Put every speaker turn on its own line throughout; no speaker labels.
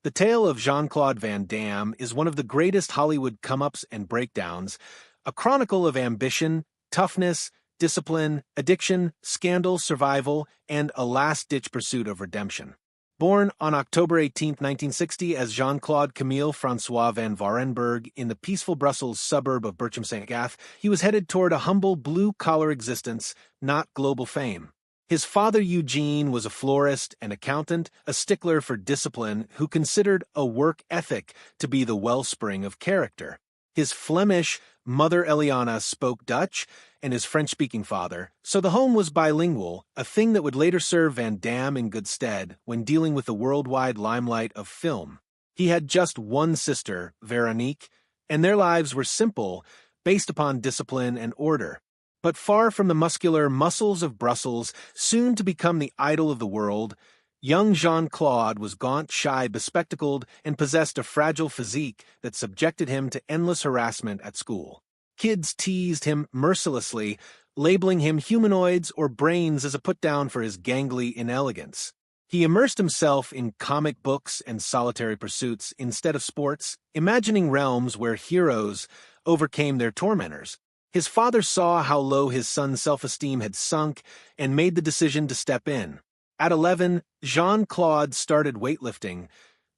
The tale of Jean-Claude Van Damme is one of the greatest Hollywood come-ups and breakdowns, a chronicle of ambition, toughness, discipline, addiction, scandal, survival, and a last-ditch pursuit of redemption. Born on October 18, 1960 as Jean-Claude Camille François van Varenberg in the peaceful Brussels suburb of Berchem-Saint-Gath, he was headed toward a humble blue-collar existence, not global fame. His father Eugene was a florist and accountant, a stickler for discipline who considered a work ethic to be the wellspring of character. His Flemish mother Eliana spoke Dutch, and his French-speaking father, so the home was bilingual, a thing that would later serve Van Damme in good stead when dealing with the worldwide limelight of film. He had just one sister, Veronique, and their lives were simple, based upon discipline and order. But far from the muscular muscles of Brussels, soon to become the idol of the world, young Jean-Claude was gaunt, shy, bespectacled, and possessed a fragile physique that subjected him to endless harassment at school. Kids teased him mercilessly, labeling him humanoids or brains as a put-down for his gangly inelegance. He immersed himself in comic books and solitary pursuits instead of sports, imagining realms where heroes overcame their tormentors. His father saw how low his son's self-esteem had sunk and made the decision to step in. At 11, Jean-Claude started weightlifting,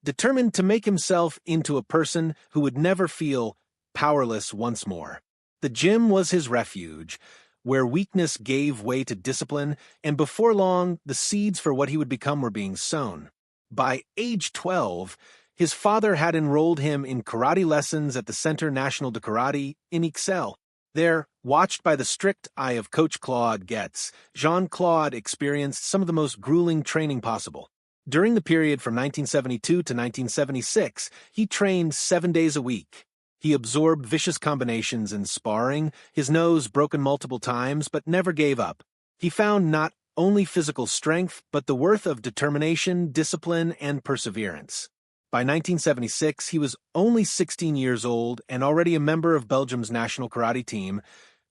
determined to make himself into a person who would never feel powerless once more. The gym was his refuge, where weakness gave way to discipline, and before long, the seeds for what he would become were being sown. By age 12, his father had enrolled him in karate lessons at the Centre National de Karate in Ixelles. There, watched by the strict eye of Coach Claude Getz, Jean-Claude experienced some of the most grueling training possible. During the period from 1972 to 1976, he trained 7 days a week. He absorbed vicious combinations in sparring, his nose broken multiple times, but never gave up. He found not only physical strength, but the worth of determination, discipline, and perseverance. By 1976, he was only 16 years old and already a member of Belgium's national karate team,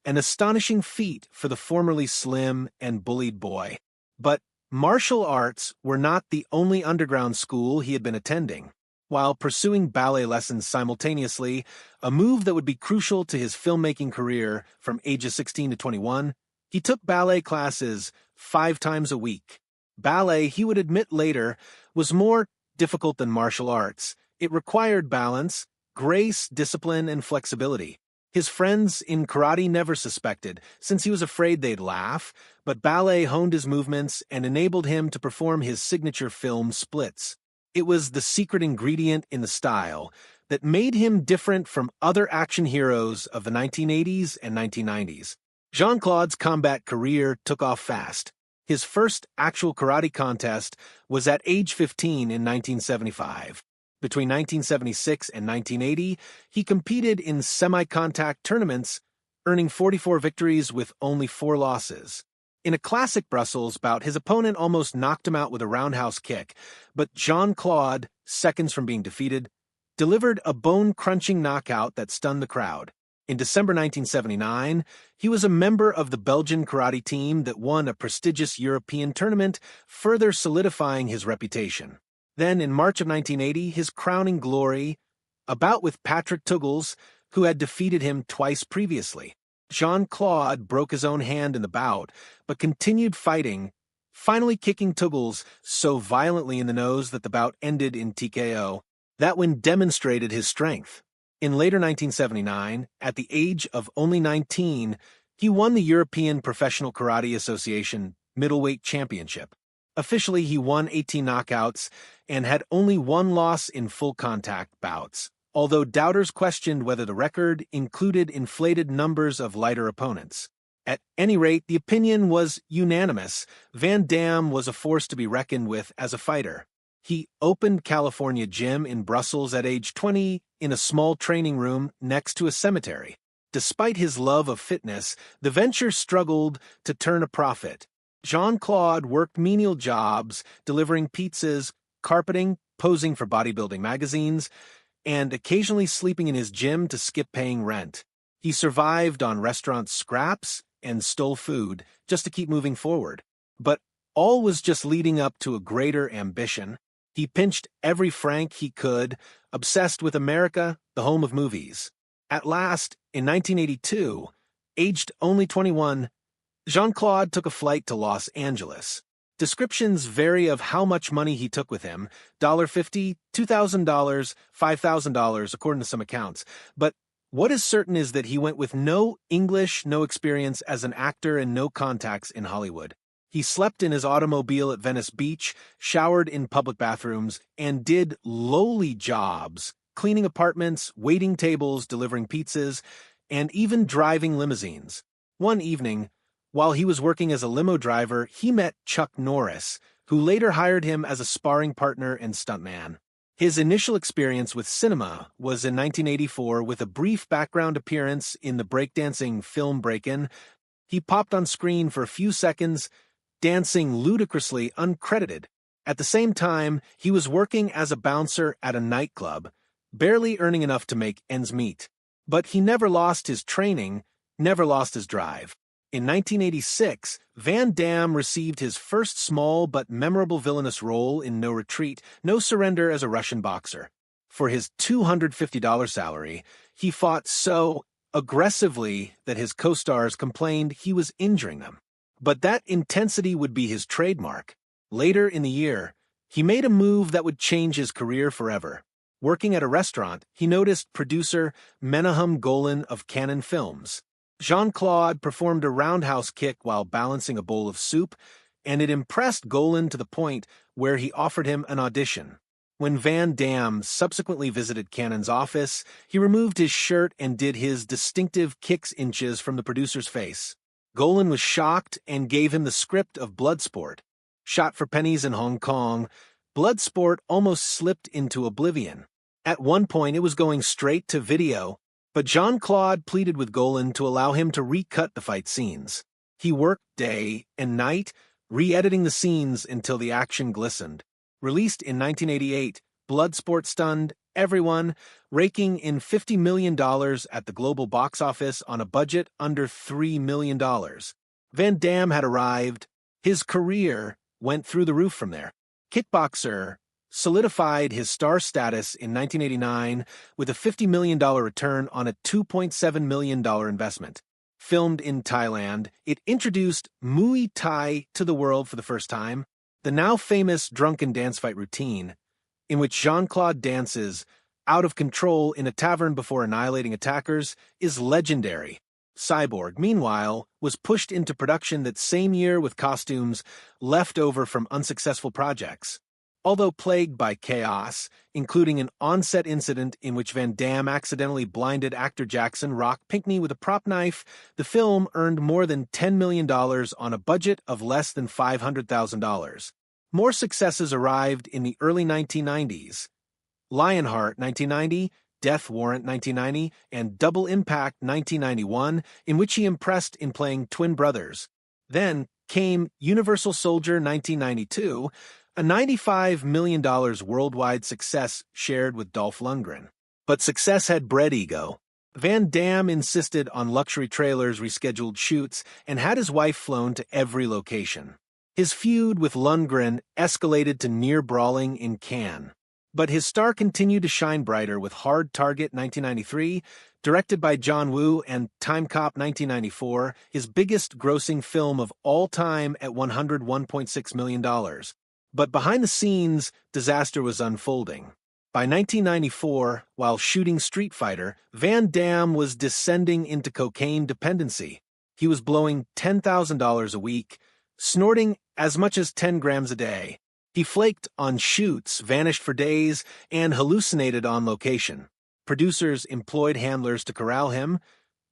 an astonishing feat for the formerly slim and bullied boy. But martial arts were not the only underground school he had been attending. While pursuing ballet lessons simultaneously, a move that would be crucial to his filmmaking career from ages 16 to 21, he took ballet classes 5 times a week. Ballet, he would admit later, was more difficult than martial arts. It required balance, grace, discipline, and flexibility. His friends in karate never suspected, since he was afraid they'd laugh, but ballet honed his movements and enabled him to perform his signature film splits. It was the secret ingredient in the style that made him different from other action heroes of the 1980s and 1990s. Jean-Claude's combat career took off fast. His first actual karate contest was at age 15 in 1975. Between 1976 and 1980, he competed in semi-contact tournaments, earning 44 victories with only 4 losses. In a classic Brussels bout, his opponent almost knocked him out with a roundhouse kick, but Jean-Claude, seconds from being defeated, delivered a bone-crunching knockout that stunned the crowd. In December 1979, he was a member of the Belgian karate team that won a prestigious European tournament, further solidifying his reputation. Then, in March of 1980, his crowning glory, a bout with Patrick Tuggles, who had defeated him twice previously. Jean-Claude broke his own hand in the bout, but continued fighting, finally kicking Tuggles so violently in the nose that the bout ended in TKO. That one demonstrated his strength. In later 1979, at the age of only 19, he won the European Professional Karate Association Middleweight Championship. Officially, he won 18 knockouts and had only 1 loss in full contact bouts, although doubters questioned whether the record included inflated numbers of lighter opponents. At any rate, the opinion was unanimous. Van Damme was a force to be reckoned with as a fighter. He opened California Gym in Brussels at age 20 in a small training room next to a cemetery. Despite his love of fitness, the venture struggled to turn a profit. Jean-Claude worked menial jobs, delivering pizzas, carpeting, posing for bodybuilding magazines, and occasionally sleeping in his gym to skip paying rent. He survived on restaurant scraps and stole food just to keep moving forward. But all was just leading up to a greater ambition. He pinched every franc he could, obsessed with America, the home of movies. At last, in 1982, aged only 21, Jean-Claude took a flight to Los Angeles. Descriptions vary of how much money he took with him, $50, $2,000, $5,000 according to some accounts, but what is certain is that he went with no English, no experience as an actor, and no contacts in Hollywood. He slept in his automobile at Venice Beach, showered in public bathrooms, and did lowly jobs, cleaning apartments, waiting tables, delivering pizzas, and even driving limousines. One evening, while he was working as a limo driver, he met Chuck Norris, who later hired him as a sparring partner and stuntman. His initial experience with cinema was in 1984 with a brief background appearance in the breakdancing film Break-In. He popped on screen for a few seconds, dancing ludicrously uncredited. At the same time, he was working as a bouncer at a nightclub, barely earning enough to make ends meet. But he never lost his training, never lost his drive. In 1986, Van Damme received his first small but memorable villainous role in No Retreat, No Surrender as a Russian boxer. For his $250 salary, he fought so aggressively that his co-stars complained he was injuring them. But that intensity would be his trademark. Later in the year, he made a move that would change his career forever. Working at a restaurant, he noticed producer Menahem Golan of Cannon Films. Jean-Claude performed a roundhouse kick while balancing a bowl of soup, and it impressed Golan to the point where he offered him an audition. When Van Damme subsequently visited Cannon's office, he removed his shirt and did his distinctive kicks inches from the producer's face. Golan was shocked and gave him the script of Bloodsport. Shot for pennies in Hong Kong, Bloodsport almost slipped into oblivion. At one point, it was going straight to video, but Jean-Claude pleaded with Golan to allow him to recut the fight scenes. He worked day and night, re-editing the scenes until the action glistened. Released in 1988, Bloodsport stunned everyone, raking in $50 million at the global box office on a budget under $3 million. Van Damme had arrived. His career went through the roof from there. Kickboxer solidified his star status in 1989 with a $50 million return on a $2.7 million investment. Filmed in Thailand, it introduced Muay Thai to the world for the first time. The now famous drunken dance fight routine, in which Jean-Claude dances out of control in a tavern before annihilating attackers, is legendary. Cyborg, meanwhile, was pushed into production that same year with costumes left over from unsuccessful projects. Although plagued by chaos, including an on-set incident in which Van Damme accidentally blinded actor Jackson Rock Pinckney with a prop knife, the film earned more than $10 million on a budget of less than $500,000. More successes arrived in the early 1990s. Lionheart 1990, Death Warrant 1990, and Double Impact 1991, in which he impressed in playing twin brothers. Then came Universal Soldier 1992, a $95 million worldwide success shared with Dolph Lundgren. But success had bred ego. Van Damme insisted on luxury trailers, rescheduled shoots, and had his wife flown to every location. His feud with Lundgren escalated to near brawling in Cannes. But his star continued to shine brighter with Hard Target 1993, directed by John Woo, and Time Cop 1994, his biggest grossing film of all time at $101.6 million. But behind the scenes, disaster was unfolding. By 1994, while shooting Street Fighter, Van Damme was descending into cocaine dependency. He was blowing $10,000 a week, snorting as much as 10 grams a day. He flaked on shoots, vanished for days, and hallucinated on location. Producers employed handlers to corral him,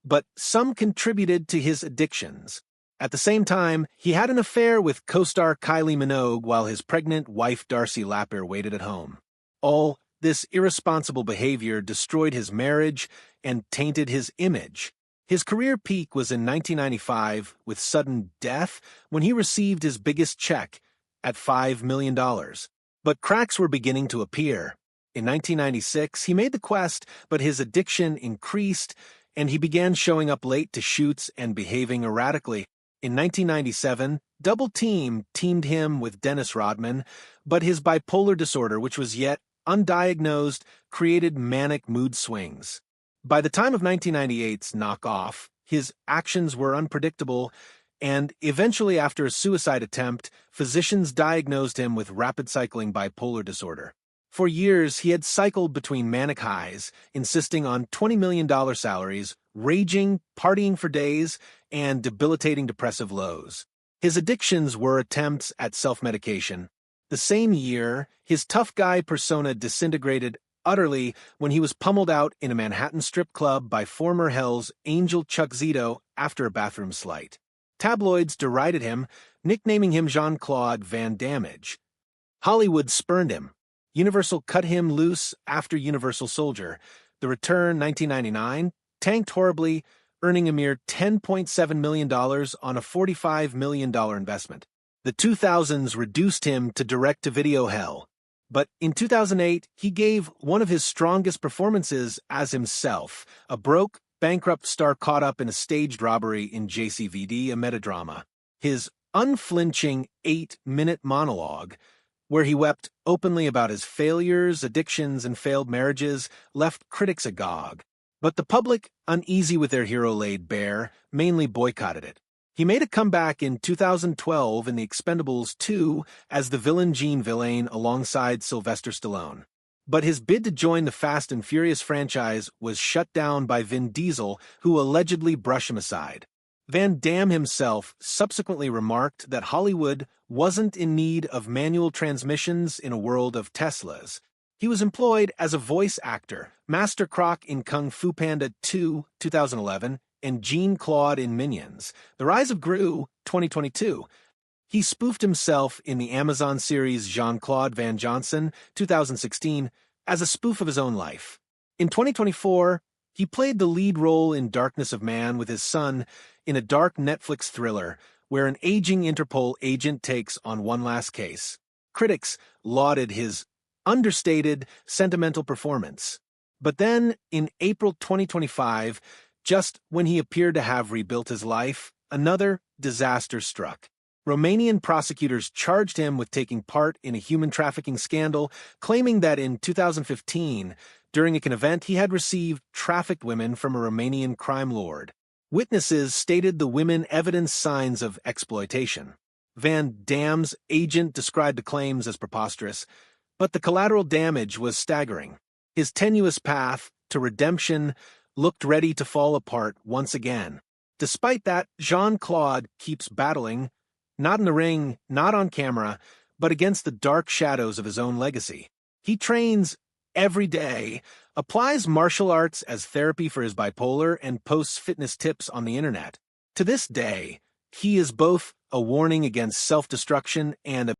but some contributed to his addictions. At the same time, he had an affair with co-star Kylie Minogue while his pregnant wife Darcy Lapper waited at home. All this irresponsible behavior destroyed his marriage and tainted his image. His career peak was in 1995 with sudden death when he received his biggest check at $5 million. But cracks were beginning to appear. In 1996, he made the quest, but his addiction increased, and he began showing up late to shoots and behaving erratically. In 1997, Double Team teamed him with Dennis Rodman, but his bipolar disorder, which was yet undiagnosed, created manic mood swings. By the time of 1998's Knockoff, his actions were unpredictable, and eventually after a suicide attempt, physicians diagnosed him with rapid cycling bipolar disorder. For years, he had cycled between manic highs, insisting on $20 million salaries, raging, partying for days, and debilitating depressive lows. His addictions were attempts at self-medication. The same year, his tough guy persona disintegrated utterly when he was pummeled out in a Manhattan strip club by former Hell's Angel Chuck Zito after a bathroom slight. Tabloids derided him, nicknaming him Jean-Claude Van Damme. Hollywood spurned him. Universal cut him loose after Universal Soldier. The Return, 1999, tanked horribly, earning a mere $10.7 million on a $45 million investment. The 2000s reduced him to direct-to-video hell. But in 2008, he gave one of his strongest performances as himself, a broke, bankrupt star caught up in a staged robbery in JCVD, a metadrama. His unflinching 8-minute monologue, where he wept openly about his failures, addictions, and failed marriages, left critics agog. But the public, uneasy with their hero laid bare, mainly boycotted it. He made a comeback in 2012 in The Expendables 2 as the villain Gene Villain alongside Sylvester Stallone. But his bid to join the Fast and Furious franchise was shut down by Vin Diesel, who allegedly brushed him aside. Van Damme himself subsequently remarked that Hollywood wasn't in need of manual transmissions in a world of Teslas. He was employed as a voice actor, Master Croc in Kung Fu Panda 2, 2011, and Jean-Claude in Minions: The Rise of Gru, 2022. He spoofed himself in the Amazon series Jean-Claude Van Johnson, 2016, as a spoof of his own life. In 2024, he played the lead role in Darkness of Man with his son in a dark Netflix thriller where an aging Interpol agent takes on one last case. Critics lauded his understated, sentimental performance. But then, in April 2025, just when he appeared to have rebuilt his life, another disaster struck. Romanian prosecutors charged him with taking part in a human trafficking scandal, claiming that in 2015, during an event, he had received trafficked women from a Romanian crime lord. Witnesses stated the women evidenced signs of exploitation. Van Damme's agent described the claims as preposterous, but the collateral damage was staggering. His tenuous path to redemption looked ready to fall apart once again. Despite that, Jean-Claude keeps battling, not in the ring, not on camera, but against the dark shadows of his own legacy. He trains every day, applies martial arts as therapy for his bipolar, and posts fitness tips on the internet. To this day, he is both a warning against self-destruction and a